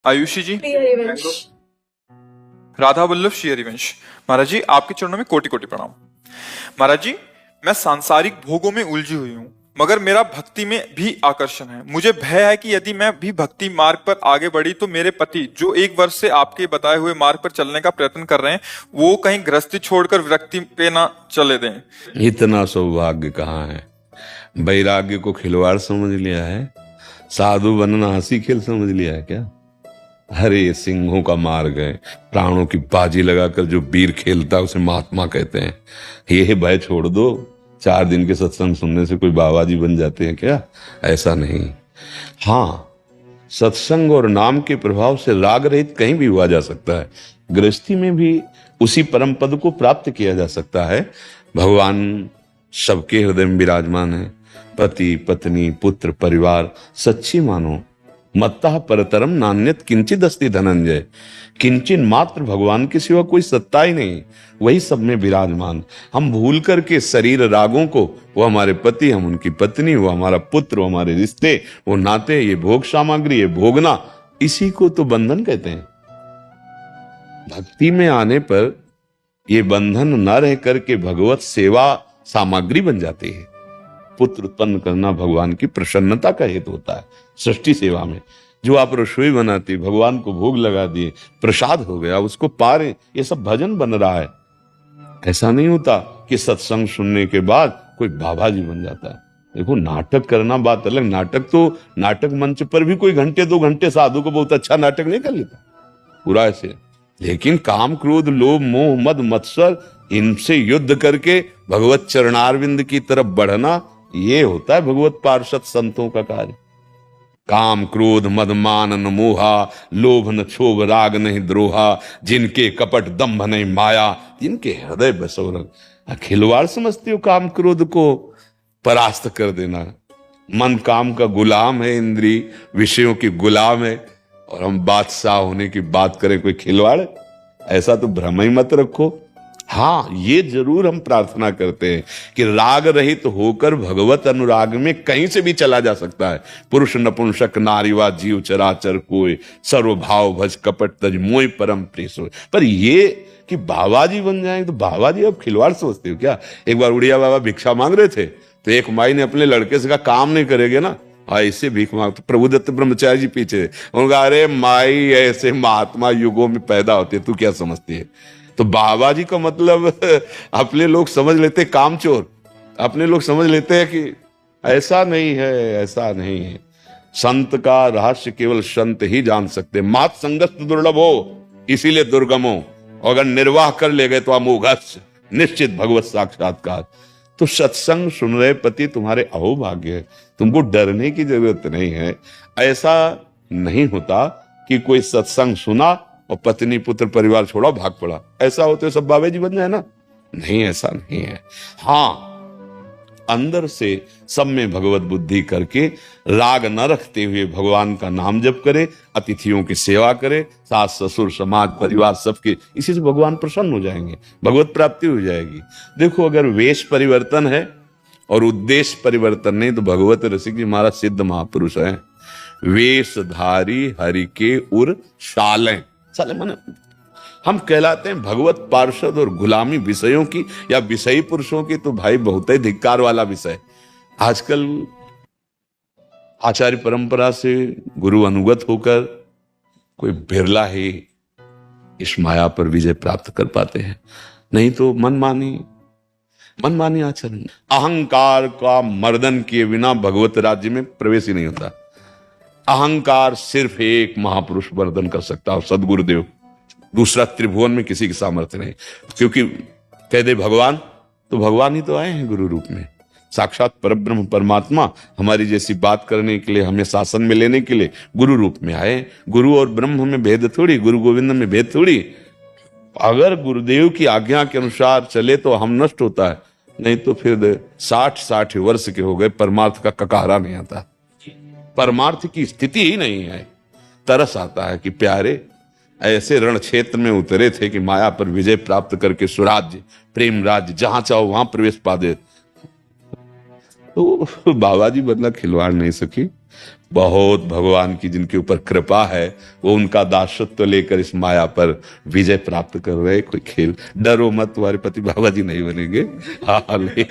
आयुषी जी, प्रिय हरिवंश। राधा वल्लभ श्री हरिवंश। महाराज जी, आपके चरणों में कोटि कोटि प्रणाम। महाराज जी, मैं सांसारिक भोगों में उलझी हुई हूँ, मगर मेरा भक्ति में भी आकर्षण है। मुझे भय है कि यदि मैं भी भक्ति मार्ग पर आगे बढ़ी तो मेरे पति, जो 1 वर्ष से आपके बताए हुए मार्ग पर चलने का प्रयत्न कर रहे हैं, वो कहीं गृहस्थी छोड़कर विरक्ति पे ना चले दें। इतना सौभाग्य कहाँ है। वैराग्य को खिलवाड़ समझ लिया है, साधु बनना हंसी खेल समझ लिया है क्या। हरे सिंहों का मार्ग है, प्राणों की बाजी लगाकर जो वीर खेलता है उसे महात्मा कहते हैं। ये भय छोड़ दो। 4 दिन के सत्संग सुनने से कोई बाबा जी बन जाते हैं क्या? ऐसा नहीं। हाँ, सत्संग और नाम के प्रभाव से राग रहित कहीं भी हुआ जा सकता है। गृहस्थी में भी उसी परम पद को प्राप्त किया जा सकता है। भगवान सबके हृदय में विराजमान है। पति पत्नी पुत्र परिवार सच्ची मानो। मत्तः परतरम नान्यत किंचित अस्ति धनंजय। किंचिन मात्र भगवान के सिवा कोई सत्ता ही नहीं, वही सब में विराजमान। हम भूल करके शरीर रागों को, वो हमारे पति, हम उनकी पत्नी, वो हमारा पुत्र, वो हमारे रिश्ते, वो नाते, ये भोग सामग्री, ये भोगना, इसी को तो बंधन कहते हैं। भक्ति में आने पर ये बंधन न रह करके भगवत सेवा सामग्री बन जाती है। पुत्र उत्पन्न करना भगवान की प्रसन्नता का हेतु होता है। सृष्टि सेवा में जो आप रसोई बनाती, भगवान को भोग लगा दिए, प्रसाद हो गया, उसको पा रहे, ये सब भजन बन रहा है। ऐसा नहीं होता कि सत्संग सुनने के बाद कोई बाबा जी बन जाता है। देखो, नाटक करना बात अलग। नाटक मंच पर भी कोई घंटे 2 घंटे साधु को बहुत अच्छा नाटक नहीं कर लेता पूरा ऐसे। लेकिन काम क्रोध लोभ मोह मद मत्सर, इनसे युद्ध करके भगवत चरणारविंद की तरफ बढ़ना, ये होता है भगवत पार्षद संतों का कार्य। काम क्रोध मद मान न मोहा, लोभ न क्षोभ राग नहीं द्रोहा, जिनके कपट दंभ नहीं माया, जिनके हृदय बसोरग। खिलवाड़ समझते हो काम क्रोध को परास्त कर देना। मन काम का गुलाम है, इंद्री विषयों की गुलाम है, और हम बादशाह होने की बात करें, कोई खिलवाड़? ऐसा तो भ्रम ही मत रखो। हाँ, ये जरूर हम प्रार्थना करते हैं कि राग रहित होकर भगवत अनुराग में कहीं से भी चला जा सकता है। पुरुष नपुंसक नारी वा जीव चराचर कोय, सर्वभाव भज कपट तज मोय परम प्रिय सोय। पर ये कि बाबा जी बन जाएं, तो बाबा जी अब खिलवाड़ सोचते हो क्या? एक बार उड़िया बाबा भिक्षा मांग रहे थे, तो एक माई ने अपने लड़के से कहा, काम नहीं करेगे ना, ऐसे भीख मांग। तो प्रभुदत्त ब्रह्मचारी जी पीछे उनका, अरे माई ऐसे महात्मा युगों में पैदा होते, तू क्या समझती है? तो बाबा जी का मतलब अपने लोग समझ लेते कामचोर, अपने लोग समझ लेते हैं कि ऐसा नहीं है, ऐसा नहीं है। संत का रहस्य केवल संत ही जान सकते। मात संगत दुर्लभ हो, इसीलिए दुर्गम हो। अगर निर्वाह कर ले गए तो अमोघस निश्चित भगवत साक्षात्कार। तो सत्संग सुन रहे पति तुम्हारे अहोभाग्य है, तुमको डरने की जरूरत नहीं है। ऐसा नहीं होता कि कोई सत्संग सुना और पत्नी पुत्र परिवार छोड़ा भाग पड़ा। ऐसा होते तो सब बाबे जी बन जाए ना? नहीं, ऐसा नहीं है। हाँ, अंदर से सब में भगवत बुद्धि करके राग न रखते हुए भगवान का नाम जप करे, अतिथियों की सेवा करे, सास ससुर समाज परिवार सबके, इसी से भगवान प्रसन्न हो जाएंगे, भगवत प्राप्ति हो जाएगी। देखो, अगर वेश परिवर्तन है और उद्देश्य परिवर्तन नहीं, तो भगवत रसिक जी महाराज सिद्ध महापुरुष है। वेशधारी हरि के उर शालें, साले माने हम कहलाते हैं भगवत पार्षद, और गुलामी विषयों की या विषयी पुरुषों की तो भाई बहुत ही धिक्कार वाला विषय। आजकल आचार्य परंपरा से गुरु अनुगत होकर कोई बिरला ही इस माया पर विजय प्राप्त कर पाते हैं, नहीं तो मनमानी आचरण, अहंकार का मर्दन किए बिना भगवत राज्य में प्रवेश ही नहीं होता। अहंकार सिर्फ एक महापुरुष मर्दन कर सकता है, सदगुरुदेव। दूसरा त्रिभुवन में किसी की सामर्थ्य नहीं। क्योंकि कह दे भगवान, तो भगवान ही तो आए हैं गुरु रूप में। साक्षात परब्रह्म परमात्मा हमारी जैसी बात करने के लिए, हमें शासन में लेने के लिए गुरु रूप में आए। गुरु और ब्रह्म में भेद थोड़ी, गुरु गोविंद में भेद थोड़ी। अगर गुरुदेव की आज्ञा के अनुसार चले तो हम नष्ट होता है, नहीं तो फिर 60 वर्ष के हो गए, परमार्थ का ककारा नहीं आता, परमार्थ की स्थिति ही नहीं है। तरस आता है कि प्यारे ऐसे रण क्षेत्र में उतरे थे कि माया पर विजय प्राप्त करके सुराज्य प्रेम राज्य जहां चाहो वहां प्रवेश पा दे। तो बाबा जी बदला खिलवाड़ नहीं सकी। बहुत भगवान की जिनके ऊपर कृपा है वो उनका दासत्व लेकर इस माया पर विजय प्राप्त कर रहे। कोई खेल, डरो मत, तुम्हारे पति बाबा जी नहीं बनेंगे। हालेलुया।